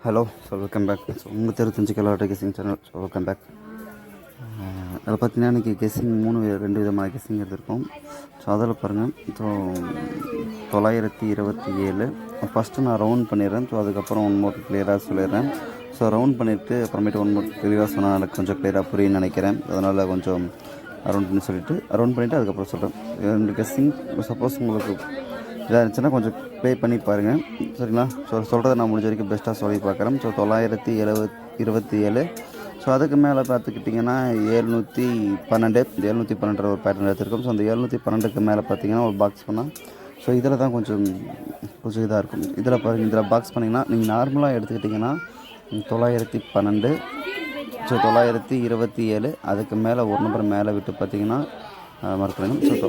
Hello, so welcome back. So உங்கள் தெரிஞ்சு Galatta guessing channel. So welcome back. அதில் பார்த்தீங்கன்னா இன்றைக்கி கெஸிங் 2 விதமான கெஸிங் எடுத்திருக்கோம். ஸோ அதில் பாருங்கள். ஸோ 927 ஃபஸ்ட்டு நான் ரவுண்ட் பண்ணிடுறேன். ஸோ அதுக்கப்புறம் ஒன் மோட் கிளியராக சொல்லிடுறேன். ஸோ ரவுண்ட் பண்ணிவிட்டு அப்புறமேட்டு ஒன் மோட் கிளியராக சொன்னால் எனக்கு கொஞ்சம் கிளியராக புரியும்னு நினைக்கிறேன். அதனால் கொஞ்சம் ரவுண்ட் பண்ணி சொல்லிவிட்டு ரவுண்ட் பண்ணிவிட்டு அதுக்கப்புறம் சொல்கிறேன். இந்த கெஸிங் சப்போஸ் உங்களுக்கு இதாக இருந்துச்சுன்னா கொஞ்சம் ப்ளே பண்ணி பாருங்கள், சரிங்களா? ஸோ சொல்கிறத நான் முடிஞ்ச வரைக்கும் பெஸ்ட்டாக சொல்லி பார்க்குறேன். ஸோ 927. ஸோ அதுக்கு மேலே பார்த்துக்கிட்டிங்கன்னா 712 ஒரு பேட்டர்ன் எடுத்திருக்கோம். ஸோ அந்த 712க்கு மேலே பார்த்தீங்கன்னா ஒரு பாக்ஸ் பண்ணால் ஸோ இதில் தான் கொஞ்சம் இதாக இருக்கும். இதில் பாருங்கள், இதில் பாக்ஸ் பண்ணிங்கன்னா நீங்கள் நார்மலாக எடுத்துக்கிட்டிங்கன்னா 912. ஸோ 927 அதுக்கு மேலே ஒரு நம்பர் மேலே விட்டு பார்த்தீங்கன்னா மறக்கணும். ஸோ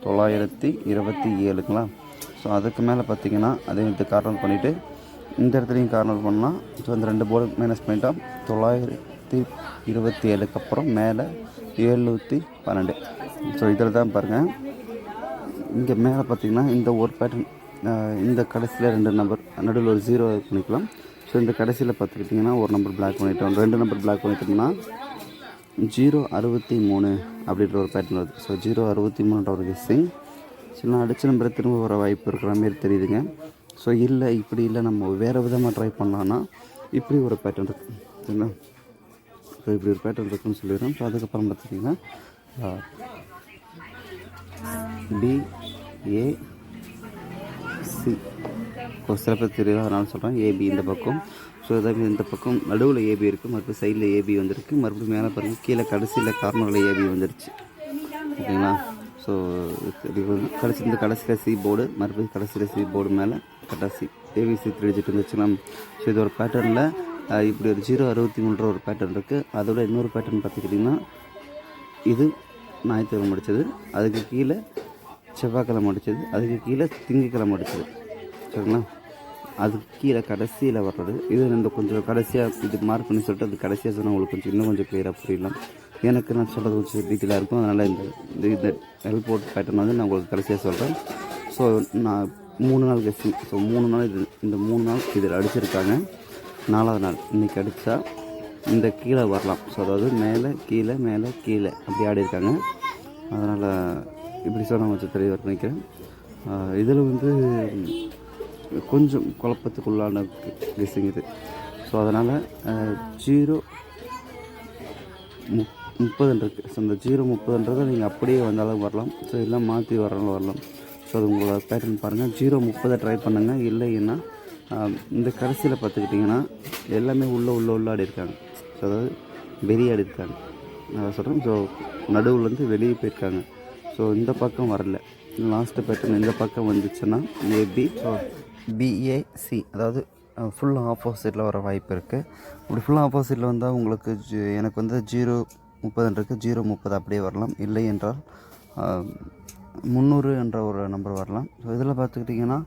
927ங்களா? ஸோ அதுக்கு மேலே பார்த்தீங்கன்னா அதே இது கார்னர் பண்ணிவிட்டு இந்த இடத்துலையும் கார்னர் பண்ணால் ஸோ அந்த 2 போர்டு மைனஸ் பண்ணிட்டா 927க்கு அப்புறம் மேலே 712. ஸோ இதில் தான் பாருங்கள், இங்கே மேலே பார்த்தீங்கன்னா இந்த ஒரு பேட்டர்ன், இந்த கடைசியில் 2 நம்பர் நடுவில் ஒரு 0 பண்ணிக்கலாம். ஸோ இந்த கடைசியில் பார்த்துக்கிட்டிங்கன்னா ஒரு நம்பர் பிளாக் பண்ணிட்டோம், 2 நம்பர் பிளாக் பண்ணிட்டோம்னா 063 அப்படின்ற ஒரு பேட்டர்ன் வருது. ஸோ 063ன்ற ஒரு கெஸ்ஸிங். ஸோ நான் அடித்த நம்பரை திரும்ப வர வாய்ப்பு இருக்கிற மாரி தெரியுதுங்க. ஸோ இல்லை, இப்படி இல்லை, நம்ம வேறு விதமாக ட்ரை பண்ணலான்னா இப்படி ஒரு பேட்டர்ன் இருக்குது, சரிங்களா? ஸோ இப்படி ஒரு பேட்டர்ன் இருக்குன்னு சொல்லிடுறோம். ஸோ அதுக்கப்புறம் பார்த்துட்டிங்கன்னா BAC ஒரு சில பேர் தெரியல, அதனால சொல்கிறேன். AB இந்த பக்கம். ஸோ இதாக இந்த பக்கம் நடுவில் AB இருக்குது, மறுபடியும் சைடில் AB வந்திருக்கு, மறுபடியும் மேலே பாருங்கள் கீழே கடைசியில் கார்னரில் AB வந்துருச்சு, ஓகேங்களா? ஸோ கடைசி இந்த கடைசியில் C போர்டு, மறுபடியும் கடைசியில் C போர்டு மேலே கடைசி ABC 3 டிஜிட் வந்துச்சுங்களா? ஸோ இது ஒரு பேட்டர்னில் இப்படி ஒரு 063 ஒரு பேட்டர்ன் இருக்குது. அதோட இன்னொரு பேட்டர்ன் பார்த்துக்கிட்டிங்கன்னா இது ஞாயிற்றுக்கிழமை முடித்தது, அதுக்கு கீழே செவ்வாய்க்கிழமை முடித்தது, அதுக்கு கீழே திங்கக்கிழமை முடித்தது, சரிங்களா? அதுக்கு கீழே கடைசியில் வர்றது இது இந்த கொஞ்சம் கடைசியாக இது மார்க் பண்ணி சொல்லிட்டு அது கடைசியாக சொன்னால் உங்களுக்கு கொஞ்சம் இன்னும் கொஞ்சம் கிளியராக புரியலாம். எனக்கு நான் சொல்கிறது கொஞ்சம் டீட்டெயிலாக இருக்கும், அதனால் இந்த எல்போர்ட் பேட்டர்ன் வந்து நான் உங்களுக்கு கடைசியாக சொல்கிறேன். ஸோ நான் 3 நாள் கெஸ்ஸிங். ஸோ 3 நாள் இந்த 3 நாள் இதில் அடிச்சிருக்காங்க. 4வது நாள் இன்றைக்கி அடித்தா இந்த கீழே வரலாம். ஸோ அதாவது மேலே கீழே மேலே கீழே அப்படி ஆடி இருக்காங்க. அதனால் இப்படி சொன்னால் கொஞ்சம் தெளிவாக நினைக்கிறேன். இதில் வந்து கொஞ்சம் குழப்பத்துக்குள்ளான கெஸ்ஸிங் இது. ஸோ அதனால் 030 இருக்குது. ஸோ அந்த 030 நீங்கள் அப்படியே வந்தாலும் வரலாம், ஸோ எல்லாம் மாற்றி வரலாம். ஸோ அது உங்களோட பேட்டர்ன் பாருங்கள். 030 ட்ரை பண்ணுங்கள். இல்லைன்னா இந்த கடைசியில் பார்த்துக்கிட்டிங்கன்னா எல்லாமே உள்ளே ஆடி இருக்காங்க. ஸோ அதாவது வெளியே ஆடி இருக்காங்க, நான் சொல்கிறேன். ஸோ நடுவுலேருந்து வெளியே போயிருக்காங்க. ஸோ இந்த பக்கம் வரல, லாஸ்ட்டு பேட்டர்ன் இந்த பக்கம் வந்துச்சுன்னா AB. ஸோ BAC அதாவது ஃபுல் ஆப்போசிட்டில் வர வாய்ப்பு இருக்குது. இப்படி ஃபுல் ஆப்போசிட்டில் வந்தால் உங்களுக்கு எனக்கு வந்து 030 இருக்குது, 030 அப்படியே வரலாம். இல்லை என்றால் 300 என்ற ஒரு நம்பர் வரலாம். ஸோ இதில் பார்த்துக்கிட்டிங்கன்னா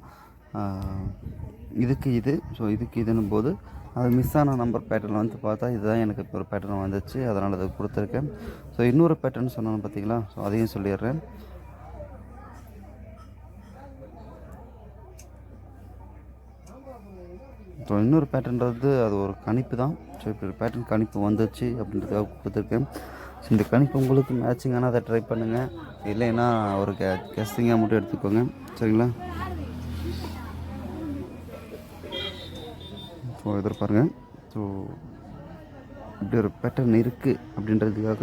இதுக்கு இது, ஸோ இதுக்கு இதுன்னும் போது அது மிஸ் ஆன நம்பர் பேட்டர்ன் வந்து பார்த்தா இதுதான் எனக்கு இப்போ ஒரு பேட்டர்ன் வந்துச்சு, அதனால் அதை கொடுத்துருக்கேன். ஸோ இன்னொரு பேட்டர்ன் சொன்னாலும் பார்த்தீங்களா? ஸோ அதையும் சொல்லிடுறேன். ஸோ இன்னொரு பேட்டர்ன்றது அது ஒரு கணிப்பு தான். ஸோ இப்படி ஒரு பேட்டர்ன் கணிப்பு வந்துச்சு அப்படின்றதுக்காக கொடுத்துருக்கேன். ஸோ இந்த கணிப்பு உங்களுக்கு மேட்சிங்கான அதை ட்ரை பண்ணுங்கள், இல்லைன்னா ஒரு கெஸ்டிங்காக மட்டும் எடுத்துக்கோங்க, சரிங்களா? ஸோ எதிர்பாருங்க. ஸோ இப்படி ஒரு பேட்டர்ன் இருக்குது அப்படின்றதுக்காக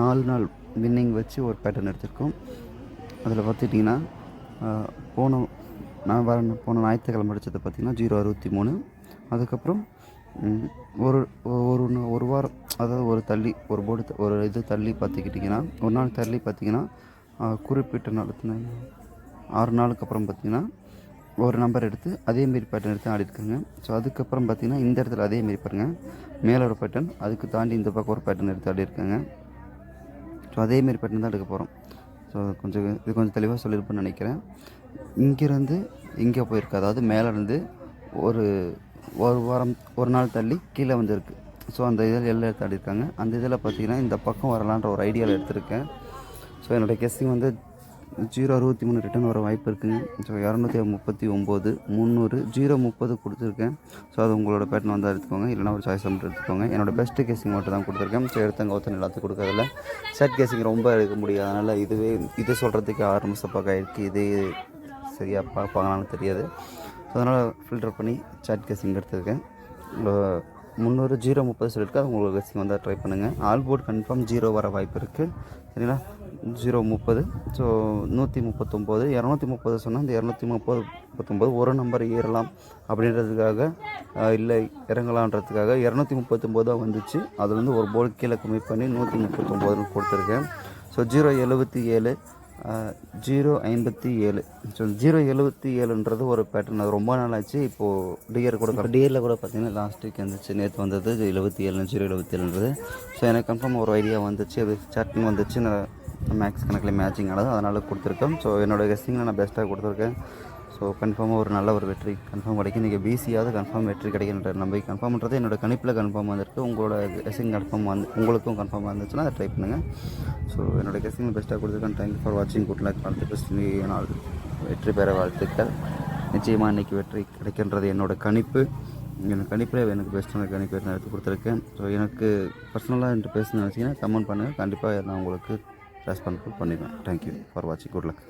4 நாள் வின்னிங் வச்சு ஒரு பேட்டர்ன் எடுத்திருக்கோம். அதில் பார்த்துட்டிங்கன்னா போன ஞாயிற்றுக்கிழமை அடித்தது பார்த்திங்கன்னா 063. அதுக்கப்புறம் ஒரு வாரம், அதாவது ஒரு போர்டு ஒரு இது தள்ளி பார்த்துக்கிட்டிங்கன்னா ஒரு நாள் தள்ளி பார்த்திங்கன்னா குறிப்பிட்ட நாள் 6 நாளுக்கு அப்புறம் பார்த்திங்கன்னா ஒரு நம்பர் எடுத்து அதேமாரி பேட்டர்ன் எடுத்து ஆடிருக்காங்க. ஸோ அதுக்கப்புறம் பார்த்திங்கன்னா இந்த இடத்துல அதேமாரி பாருங்கள், மேலே ஒரு பேட்டர்ன், அதுக்கு தாண்டி இந்த பக்கம் ஒரு பேட்டர்ன் எடுத்து ஆடிருக்காங்க. ஸோ அதேமாரி பேட்டர்ன் தான் எடுக்க போகிறோம். ஸோ இது கொஞ்சம் தெளிவாக சொல்லியிருப்பேன்னு நினைக்கிறேன். இங்கேருந்து இங்கே போயிருக்கு, அதாவது மேலேருந்து ஒரு வாரம் ஒரு நாள் தள்ளி கீழே வந்துருக்கு. ஸோ அந்த இதில் எல்லாம் எடுத்து ஆடிருக்காங்க. அந்த இதில் பார்த்திங்கன்னா இந்த பக்கம் வரலான்ற ஒரு ஐடியாவில் எடுத்திருக்கேன். ஸோ என்னுடைய கெஸ்ஸிங் வந்து 063 ரிட்டர்ன் வர வாய்ப்பு இருக்குங்க. ஸோ 239 300 030 கொடுத்துருக்கேன். ஸோ அது உங்களோட பேட்டர்ன் வந்து எடுத்துக்கோங்க, இல்லைனா ஒரு சாய்ஸ் மட்டும் எடுத்துக்கோங்க. என்னோட பெஸ்ட்டு கேசிங் மட்டும் தான் கொடுத்துருக்கேன். ஸோ எடுத்தவங்க ஒருத்தன் எல்லாத்துக்கும் கொடுக்கறதில்ல. செட் கேசிங் ரொம்ப எடுக்க முடியாது, அதனால் இது சொல்கிறதுக்கு 6 நிமிஷம் பக்கம் ஆகிருக்கு. இது சரியாக பார்ப்பாங்களான்னு தெரியாது. ஸோ அதனால் ஃபில்டர் பண்ணி சாட் கேசிங் எடுத்துருக்கேன். 300 030 சொல்லியிருக்கு, அது உங்களுக்கு கேசிங் வந்தால் ட்ரை பண்ணுங்கள். ஆல் போர்ட் கன்ஃபார்ம் 0 வர வாய்ப்பு இருக்குது, சரிங்களா? 030. ஸோ 139 230 சொன்னால் அந்த 239 ஒரு நம்பர் ஏறலாம் அப்படின்றதுக்காக, இல்லை இறங்கலான்றதுக்காக 239 தான் வந்துச்சு. அதுலேருந்து ஒரு போர்டு கீழே கம்மி பண்ணி 139 கொடுத்துருக்கேன். ஸோ 077 057. ஸோ 077ன்றது ஒரு பேட்டர்ன், அது ரொம்ப நாள் ஆச்சு. இப்போது டிஆர் கூட டிஆரில் கூட பார்த்திங்கன்னா லாஸ்ட் வீக் வந்துச்சு, நேற்று வந்தது 77 077ன்றது. ஸோ எனக்கு கன்ஃபார்ம் ஒரு ஐடியா வந்துச்சு, அது சாட்டிங் வந்துச்சு, நான் மேக்ஸ் கணக்கில் மேட்சிங் ஆனது, அதனால் கொடுத்துருக்கேன். ஸோ என்னோடய கெஸ்டிங்கில் நான் பெஸ்ட்டாக கொடுத்துருக்கேன். ஸோ கன்ஃபார்மாக ஒரு நல்ல ஒரு வெற்றி கன்ஃபார்ம் கிடைக்கும். நீங்கள் பிசியாவது கன்ஃபார்ம் வெற்றி கிடைக்கின்ற நம்பிக்கை கன்ஃபார்ம்ன்றது என்னோடய கணிப்பில் கன்ஃபார்ம் வந்திருக்கு. உங்களோட கெஸ்டிங் கன்ஃபார்ம் உங்களுக்கும் கன்ஃபார்ம் வந்துச்சுன்னா அதை ட்ரை பண்ணுங்கள். ஸோ என்னோடய கெஸ்டிங் பெஸ்ட்டாக கொடுத்துருக்கேன். தேங்க்யூ ஃபார் வாட்சிங். Good luck. அடுத்த பெஸ்ட் நாள் வெற்றி பெற வாழ்த்துக்கள். நிச்சயமாக இன்றைக்கி வெற்றி கிடைக்கின்றது என்னோடய கணிப்பு. எனக்கு கணிப்பில் எனக்கு பெஸ்ட்டான கணிப்பு நான் எடுத்து கொடுத்துருக்கேன். ஸோ எனக்கு பர்சனலாக என்கிட்ட பேசணும்னு நினச்சிங்கன்னா கமெண்ட் பண்ணுங்கள், கண்டிப்பாக நான் உங்களுக்கு ரெஸ்பான்ஸ் பண்ணிடுவேன். தேங்க்யூ ஃபார் வாட்சிங். Good luck.